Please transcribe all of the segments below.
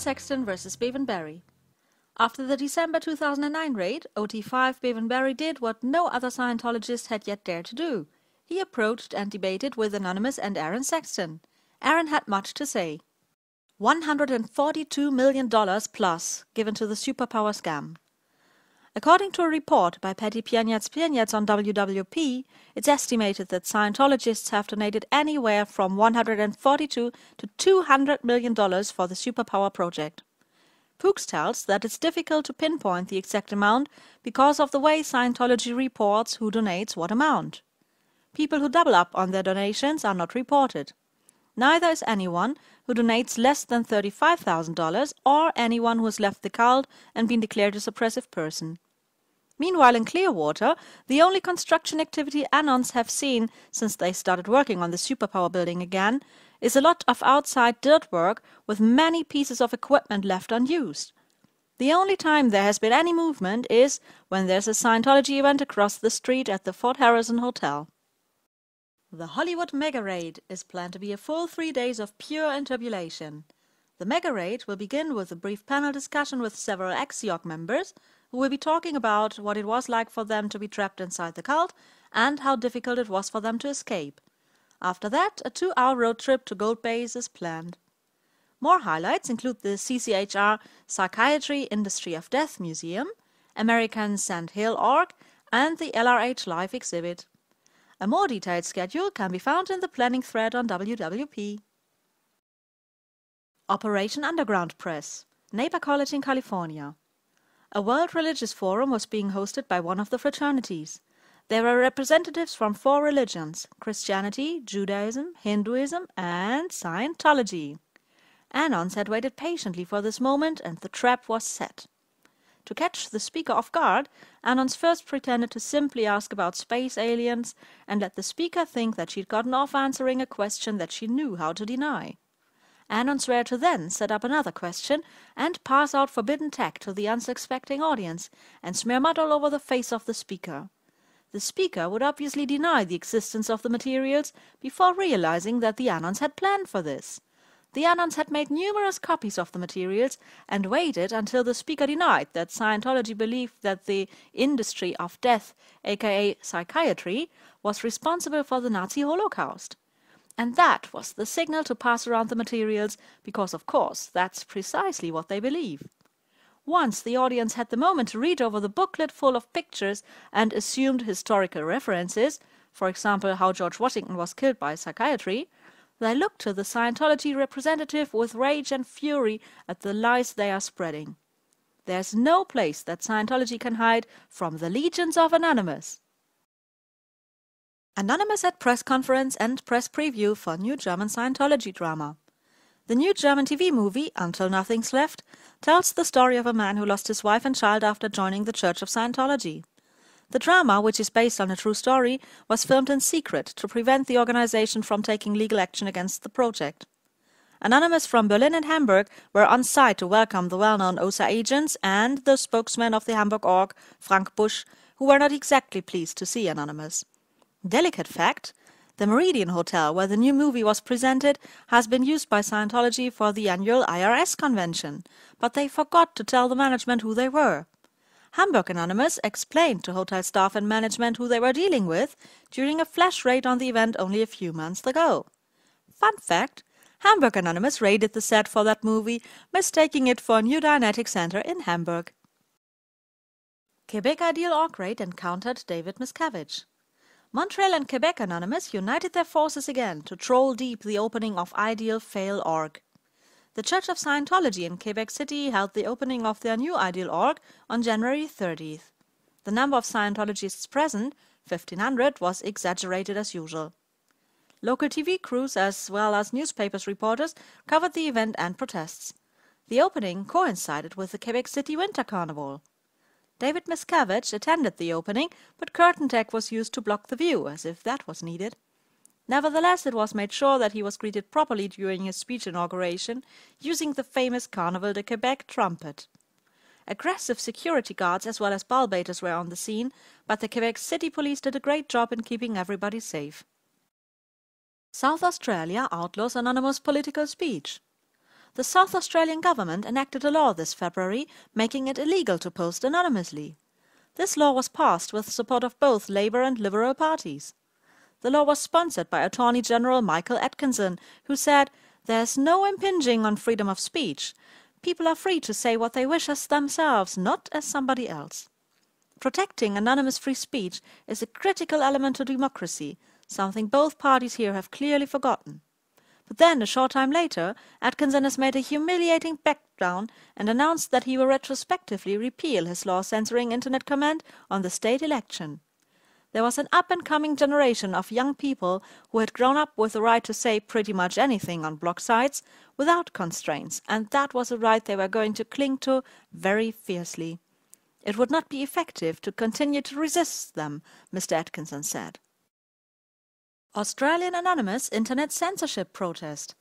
Sexton versus Bevan Barry. After the December 2009 raid, OT5 Bevan Barry did what no other Scientologist had yet dared to do. He approached and debated with Anonymous and Aaron Sexton. Aaron had much to say. $142 million plus given to the superpower scam. According to a report by Patty Pianietz on WWP, it's estimated that Scientologists have donated anywhere from $142 to $200 million for the superpower project. Pooks tells that it's difficult to pinpoint the exact amount because of the way Scientology reports who donates what amount. People who double up on their donations are not reported. Neither is anyone who donates less than $35,000 or anyone who has left the cult and been declared a suppressive person. Meanwhile, in Clearwater, the only construction activity Anons have seen since they started working on the superpower building again is a lot of outside dirt work with many pieces of equipment left unused. The only time there has been any movement is when there's a Scientology event across the street at the Fort Harrison Hotel. The Hollywood Mega Raid is planned to be a full 3 days of pure interpolation. The Mega Raid will begin with a brief panel discussion with several ex-York members who will be talking about what it was like for them to be trapped inside the cult and how difficult it was for them to escape. After that, a 2-hour road trip to Gold Base is planned. More highlights include the CCHR Psychiatry Industry of Death Museum, American Sand Hill Org, and the LRH Live exhibit. A more detailed schedule can be found in the planning thread on WWP. Operation Underground Press, Napa College in California. A World Religious Forum was being hosted by one of the fraternities. There were representatives from 4 religions: Christianity, Judaism, Hinduism, and Scientology. Anons had waited patiently for this moment, and the trap was set. To catch the speaker off guard, Anons first pretended to simply ask about space aliens and let the speaker think that she'd gotten off answering a question that she knew how to deny. Anons were to then set up another question and pass out forbidden tech to the unsuspecting audience and smear mud all over the face of the speaker. The speaker would obviously deny the existence of the materials before realizing that the Anons had planned for this. The Anons had made numerous copies of the materials and waited until the speaker denied that Scientology believed that the industry of death, aka psychiatry, was responsible for the Nazi Holocaust. And that was the signal to pass around the materials, because of course that's precisely what they believe. Once the audience had the moment to read over the booklet full of pictures and assumed historical references, for example how George Washington was killed by psychiatry, they look to the Scientology representative with rage and fury at the lies they are spreading. There's no place that Scientology can hide from the legions of Anonymous. Anonymous at press conference and press preview for new German Scientology drama. The new German TV movie, Until Nothing's Left, tells the story of a man who lost his wife and child after joining the Church of Scientology. The drama, which is based on a true story, was filmed in secret to prevent the organization from taking legal action against the project. Anonymous from Berlin and Hamburg were on site to welcome the well-known OSA agents and the spokesman of the Hamburg org, Frank Busch, who were not exactly pleased to see Anonymous. Delicate fact: the Meridian Hotel, where the new movie was presented, has been used by Scientology for the annual IRS convention, but they forgot to tell the management who they were. Hamburg Anonymous explained to hotel staff and management who they were dealing with during a flash raid on the event only a few months ago. Fun fact: Hamburg Anonymous raided the set for that movie, mistaking it for a new Dianetic Center in Hamburg. Quebec Ideal Org raid encountered David Miscavige. Montreal and Quebec Anonymous united their forces again to troll deep the opening of Ideal Fail Org. The Church of Scientology in Quebec City held the opening of their new Ideal Org on January 30th. The number of Scientologists present, 1,500, was exaggerated as usual. Local TV crews as well as newspapers reporters covered the event and protests. The opening coincided with the Quebec City Winter Carnival. David Miscavige attended the opening, but curtain tech was used to block the view, as if that was needed. Nevertheless, it was made sure that he was greeted properly during his speech inauguration, using the famous Carnival de Quebec trumpet. Aggressive security guards as well as ball baiters were on the scene, but the Quebec City Police did a great job in keeping everybody safe. South Australia outlaws anonymous political speech. The South Australian government enacted a law this February making it illegal to post anonymously. This law was passed with support of both Labour and Liberal parties. The law was sponsored by Attorney General Michael Atkinson, who said, "There is no impinging on freedom of speech. People are free to say what they wish as themselves, not as somebody else." Protecting anonymous free speech is a critical element to democracy, something both parties here have clearly forgotten. But then, a short time later, Atkinson has made a humiliating backdown and announced that he will retrospectively repeal his law censoring internet comment on the state election. There was an up-and-coming generation of young people who had grown up with the right to say pretty much anything on blog sites without constraints, and that was a right they were going to cling to very fiercely. It would not be effective to continue to resist them, Mr. Atkinson said. Australian anonymous internet censorship protest.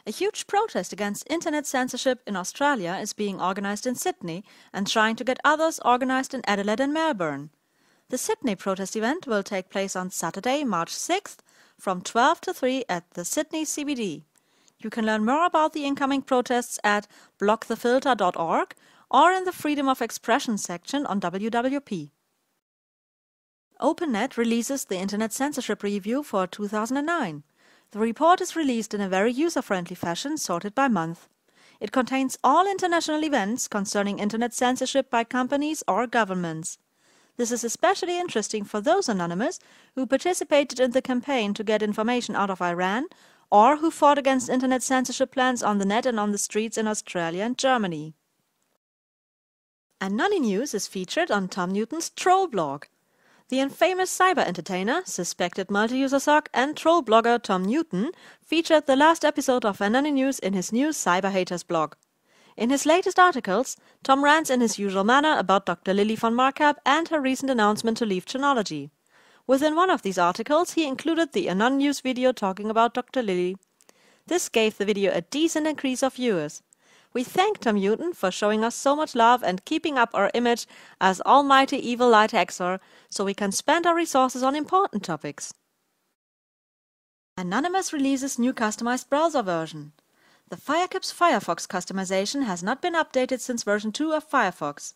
A huge protest against internet censorship in Australia is being organised in Sydney and trying to get others organised in Adelaide and Melbourne. The Sydney protest event will take place on Saturday, March 6th from 12 to 3 at the Sydney CBD. You can learn more about the incoming protests at blockthefilter.org or in the Freedom of Expression section on WWP. OpenNet releases the Internet Censorship Review for 2009. The report is released in a very user-friendly fashion, sorted by month. It contains all international events concerning Internet censorship by companies or governments. This is especially interesting for those anonymous who participated in the campaign to get information out of Iran or who fought against Internet censorship plans on the net and on the streets in Australia and Germany. Anonynews is featured on Tom Newton's Troll blog. The infamous cyber entertainer, suspected multi-user sock and troll blogger Tom Newton featured the last episode of Anonynews in his new Cyber Haters blog. In his latest articles, Tom rants in his usual manner about Dr. Lily von Markup and her recent announcement to leave Chronology. Within one of these articles, he included the Anonynews video talking about Dr. Lily. This gave the video a decent increase of viewers. We thank Tom Newton for showing us so much love and keeping up our image as almighty evil light hexer so we can spend our resources on important topics. Anonymous releases new customized browser version. The Firecaps Firefox customization has not been updated since version 2 of Firefox.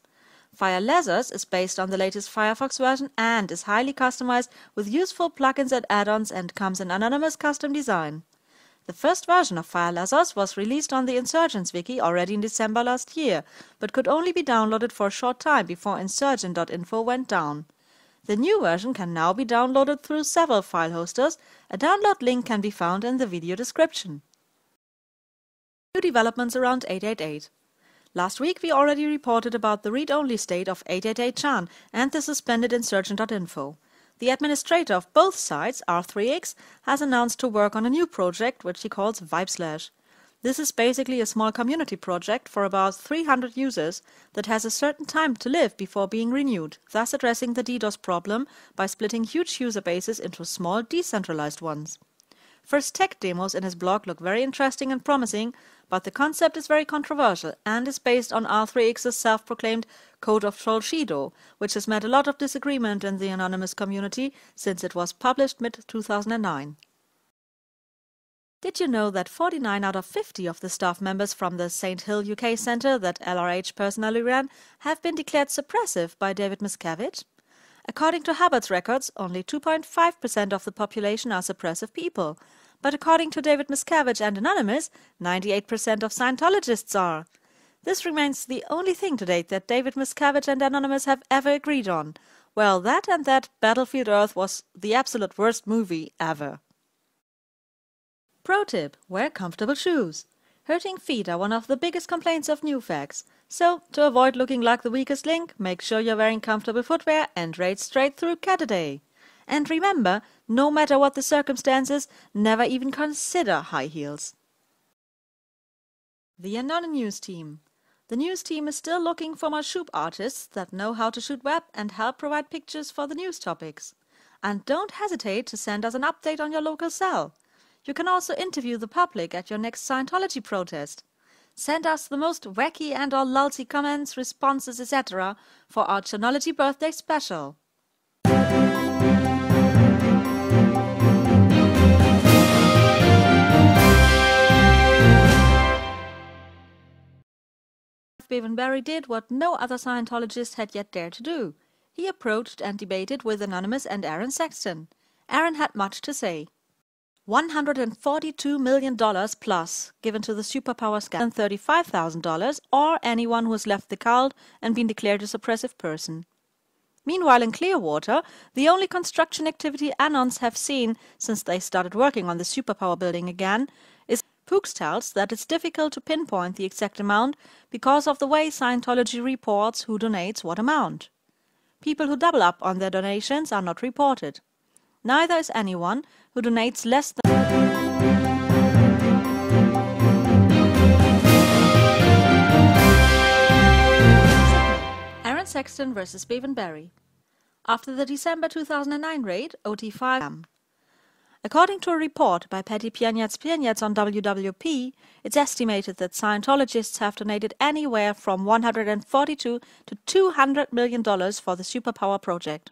Fire Lasers is based on the latest Firefox version and is highly customized with useful plugins and add-ons and comes in anonymous custom design. The first version of Fire Lasers was released on the Insurgents wiki already in December last year, but could only be downloaded for a short time before Insurgent.info went down. The new version can now be downloaded through several file hosters. A download link can be found in the video description. New developments around 888. Last week we already reported about the read-only state of 888chan and the suspended Insurgent.info. The administrator of both sites, R3X, has announced to work on a new project which he calls Vibeslash. This is basically a small community project for about 300 users that has a certain time to live before being renewed, thus addressing the DDoS problem by splitting huge user bases into small decentralized ones. First tech demos in his blog look very interesting and promising, but the concept is very controversial and is based on R3X's self-proclaimed Code of Trollshido, which has met a lot of disagreement in the anonymous community since it was published mid-2009. Did you know that 49 out of 50 of the staff members from the St Hill UK Centre that LRH personally ran have been declared suppressive by David Miscavige? According to Hubbard's records, only 2.5% of the population are suppressive people. But according to David Miscavige and Anonymous, 98% of Scientologists are. This remains the only thing to date that David Miscavige and Anonymous have ever agreed on. Well, that and that Battlefield Earth was the absolute worst movie ever. Pro tip: wear comfortable shoes. Hurting feet are one of the biggest complaints of newfags. So, to avoid looking like the weakest link, make sure you're wearing comfortable footwear and raid straight through Cat-A-Day. And remember, no matter what the circumstances, never even consider high heels. The Anonynews team. The news team is still looking for more shoot artists that know how to shoot web and help provide pictures for the news topics. And don't hesitate to send us an update on your local cell. You can also interview the public at your next Scientology protest. Send us the most wacky and or lulzy comments, responses, etc. for our Chronology birthday special. Bevan Barry did what no other Scientologist had yet dared to do. He approached and debated with Anonymous and Aaron Sexton. Aaron had much to say. $142 million plus given to the superpower scam and $35,000 or anyone who has left the cult and been declared a suppressive person. Meanwhile, in Clearwater, the only construction activity Anons have seen since they started working on the superpower building again is Pooks tells that it's difficult to pinpoint the exact amount because of the way Scientology reports who donates what amount. People who double up on their donations are not reported. Neither is anyone who donates less than Aaron Sexton versus Bevan Barry. After the December 2009 raid, OT5. According to a report by Patty Pianiatz on WWP, it's estimated that Scientologists have donated anywhere from $142 to $200 million for the superpower project.